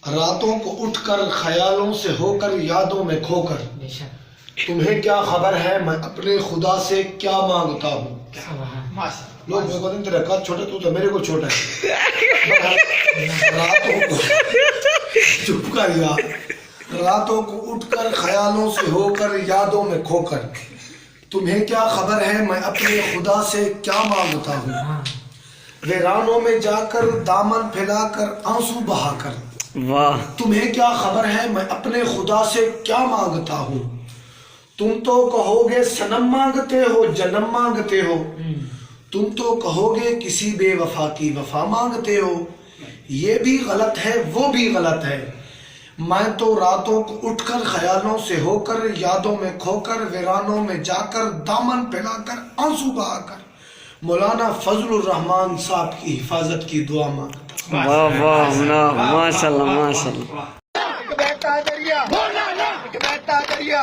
راتوں کو اٹھ کر خیالوں سے ہو کر یادوں میں کھو کر تمہیں کیا خبر ہے میں اپنے خدا سے کیا مانگتا ہوں. لوگ میرے کو تیرا قد چھوٹا تو میرے کو چھوٹا ہے. راتوں کو چپ کر یار. راتوں کو اٹھ کر خیالوں سے ہو کر یادوں میں کھو کر تمہیں کیا خبر ہے میں اپنے خدا سے کیا مانگتا ہوں. ویرانوں میں جا کر دامن پھیلا کر آنسو بہا کر تمہیں کیا خبر ہے میں اپنے خدا سے کیا مانگتا ہوں. تم تو کہو گے صنم مانگتے ہو جنم مانگتے ہو. تم تو کہو گے کسی بے وفا کی وفا مانگتے ہو. یہ بھی غلط ہے وہ بھی غلط ہے. میں تو راتوں کو اٹھ کر خیالوں سے ہو کر یادوں میں کھو کر ویرانوں میں جا کر دامن پھیلا کر آنسو بہا کر مولانا فضل الرحمان صاحب کی حفاظت کی دعا مانگتا ہوں. واہ واہ ماشاء اللہ ماشاء اللہ. بہتا دریا